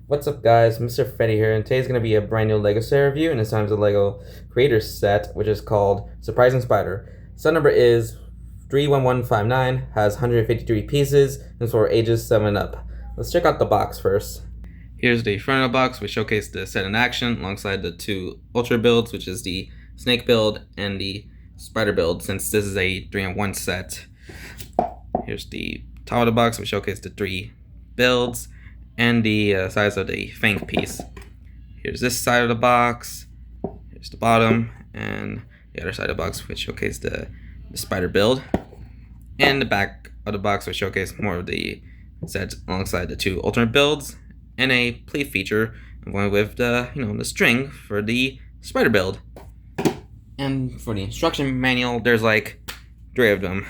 What's up, guys? Mr. Freddy here, and today's going to be a brand new LEGO set review, and this time it's a LEGO Creators set, which is called Surprising Spider. Set number is 31159, has 153 pieces, and it's for ages 7 and up. Let's check out the box first. Here's the front of the box, which showcases the set in action, alongside the two Ultra builds, which is the Snake build and the Spider build, since this is a 3-in-1 set. Here's the top of the box, which showcases the 3 builds and the size of the fang piece. Here's this side of the box, here's the bottom, and the other side of the box, which showcases the spider build, and the back of the box, which showcases more of the sets alongside the 2 alternate builds, and a play feature going with the the string for the spider build. And for the instruction manual, there's like 3 of them.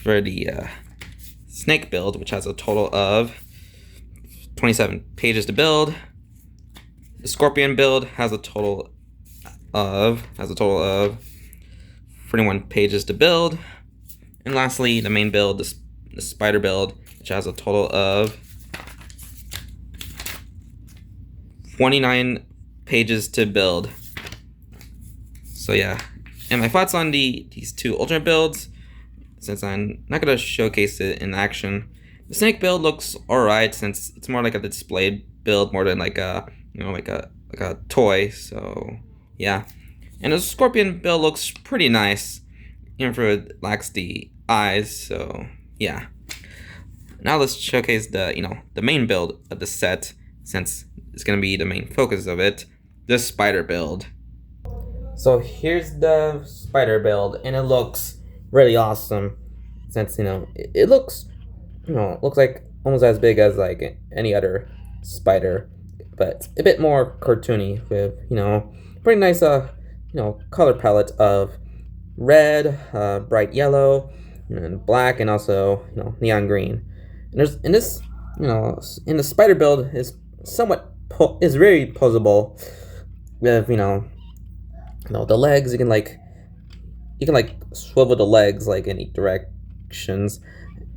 For the snake build, which has a total of 27 pages to build. The scorpion build has a total of 41 pages to build. And lastly, the main build, the spider build, which has a total of 29 pages to build. So yeah, and my thoughts on these 2 alternate builds, since I'm not gonna showcase it in action. The snake build looks alright, since it's more like a display build more than like a like a toy. So yeah, and the scorpion build looks pretty nice, even for it lacks the eyes. So yeah. Now let's showcase the main build of the set, since it's gonna be the main focus of it, the spider build. So here's the spider build, and it looks really awesome, since it looks looks like almost as big as like any other spider, but a bit more cartoony with pretty nice color palette of red, bright yellow, and black, and also neon green. And there's in this in the spider build is is very posable with the legs. You can swivel the legs like any directions,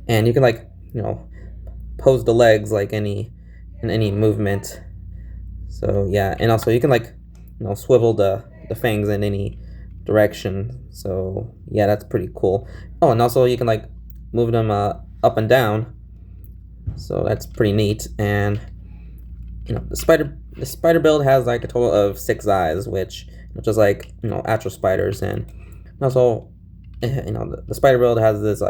and you can pose the legs like in any movement. So yeah, and also you can swivel the fangs in any direction. So yeah, that's pretty cool. Oh, and also you can move them up and down. So that's pretty neat. And the spider build has a total of 6 eyes, which is actual spiders. And also the spider build has this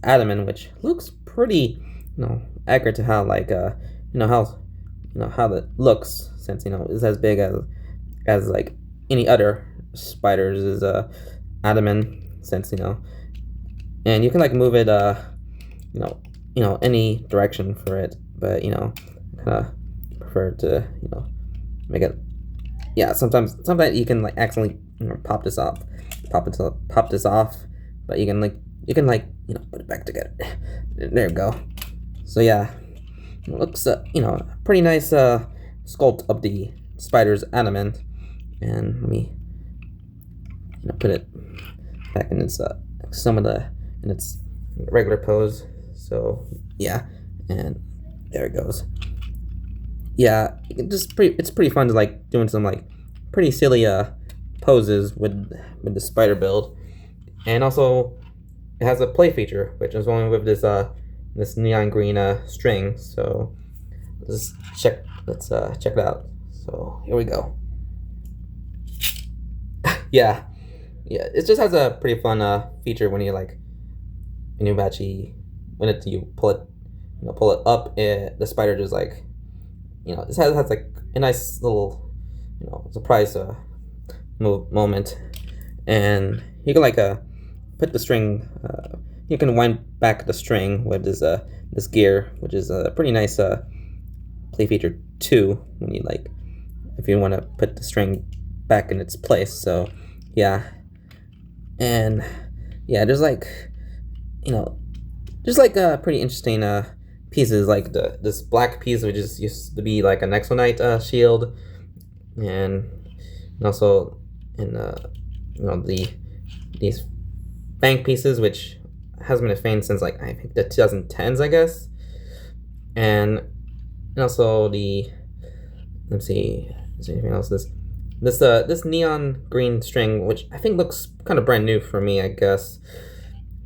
abdomen, which looks pretty accurate to how how that looks, since it's as big as any other spiders is abdomen, since and you can move it any direction for it, but kind of prefer to make it. Yeah, sometimes you can accidentally pop this off, but you can put it back together. There we go. So yeah, it looks pretty nice sculpt of the spider's abdomen. And let me put it back in its in its regular pose. So yeah, and there it goes. Yeah, it's pretty fun to doing some pretty silly poses with the spider build. And also it has a play feature, which is only with this neon green string. So let's check it out. So here we go. Yeah, it just has a pretty fun feature when you you pull it up, the spider just it has a nice little surprise moment. And you can put the string, you can wind back the string with this gear, which is a pretty nice play feature too, when you if you want to put the string back in its place. So yeah, and yeah, there's pretty interesting pieces, like this black piece, which used to be like a Nexonite shield, and also in these fang pieces, which has been a fang since I think the 2010s, I guess. And And also the, let's see, is there anything else? This neon green string, which I think looks kind of brand new for me, I guess.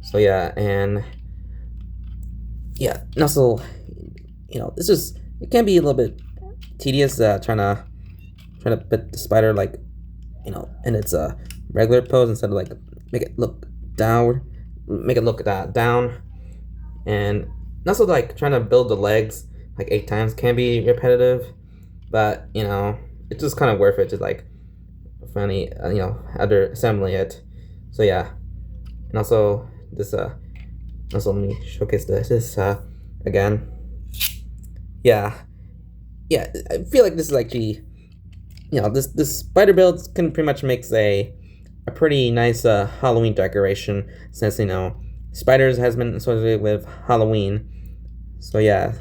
So yeah, and yeah, and also, it can be a little bit tedious trying to put the spider like, in its regular pose instead of like make it look down, down, and also like trying to build the legs like 8 times can be repetitive, but it's just kind of worth it to like finally after assembling it. So yeah, and also this also let me showcase this again. Yeah, I feel like this is actually, this spider build can pretty much makes a pretty nice Halloween decoration, since spiders has been associated with Halloween. So yeah,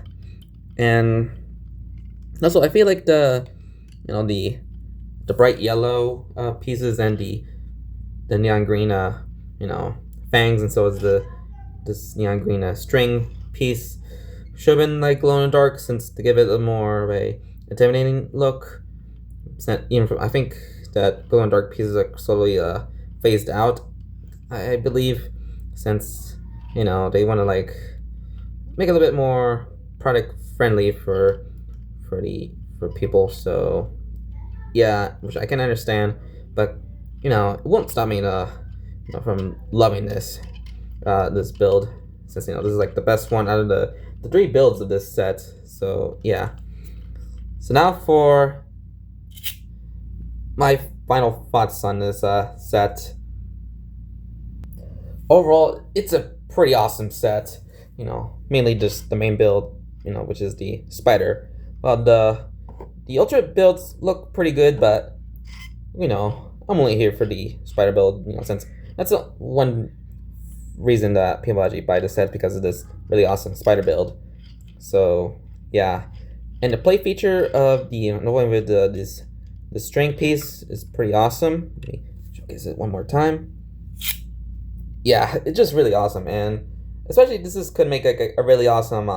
and also I feel like the bright yellow pieces and the neon green fangs, and so is this neon green string piece should have been like glow in the dark, since to give it a more of a intimidating look. I think that glow in the dark pieces are slowly phased out, I believe, since they want to like make it a little bit more product friendly for people. So yeah, which I can understand, but it won't stop me from loving this build, since this is like the best one out of the 3 builds of this set. So yeah, so now for my final thoughts on this set. Overall, it's a pretty awesome set. Mainly just the main build, which is the spider. Well, the ultra builds look pretty good, but I'm only here for the spider build. Since that's one reason that people actually buy the set, because of this really awesome spider build. So yeah, and the play feature of the one with this string piece is pretty awesome. Let me showcase it one more time. Yeah, it's just really awesome, and especially this could make like a really awesome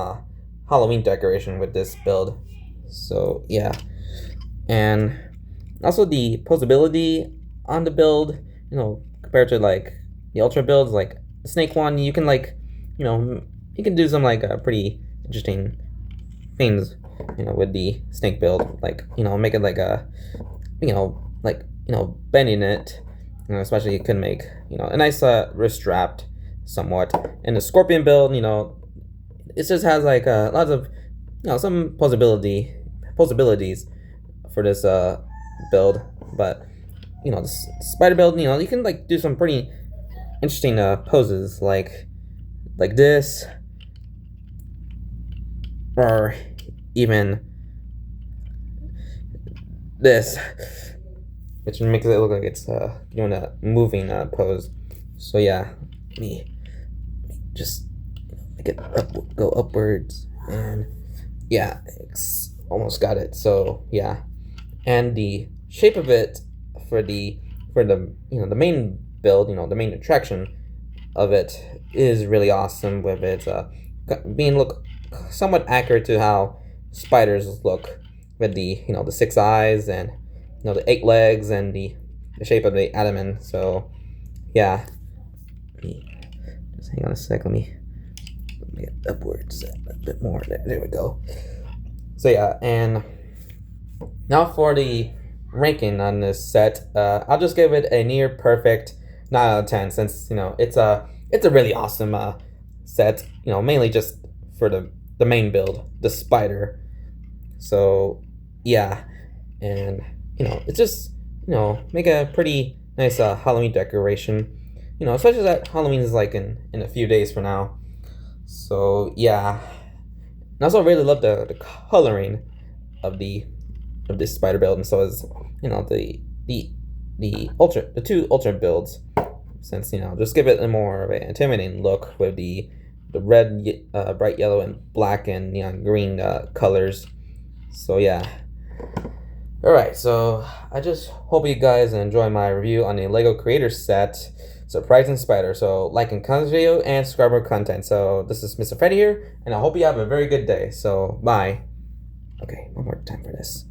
Halloween decoration with this build. So yeah, and also the posability on the build, compared to like the ultra builds, like the snake one, you can like, you can do some like pretty interesting things, with the snake build, like make it like a, bending it, especially you can make a nice wrist strap somewhat. And the scorpion build, it just has like lots of some possibilities for this build, but the spider build, you can like do some pretty interesting poses, like this, or even this, which makes it look like it's doing a moving pose. So yeah, let me just make it go upwards, and yeah, it's almost got it. So yeah, and the shape of it for the the main build, the main attraction of it is really awesome, with it being look somewhat accurate to how spiders look, with the the 6 eyes, and the 8 legs, and the shape of the abdomen. So yeah, just hang on a sec, let me get upwards a bit more. There we go. So yeah, and now for the ranking on this set, I'll just give it a near perfect 9 out of 10, since it's a really awesome set, mainly just for the main build, the spider. So yeah, and it's just make a pretty nice Halloween decoration, especially that Halloween is like in a few days from now. So yeah, and also really love the coloring of this spider build, and so is the 2 ultra builds, since just give it a more of an intimidating look with the red, bright yellow, and black, and neon green colors. So yeah. Alright, so I just hope you guys enjoy my review on the LEGO Creator Set Surprising Spider. So like and comment this video, and subscribe for content. So this is Mr. Freddy here, and I hope you have a very good day. So bye. one more time for this.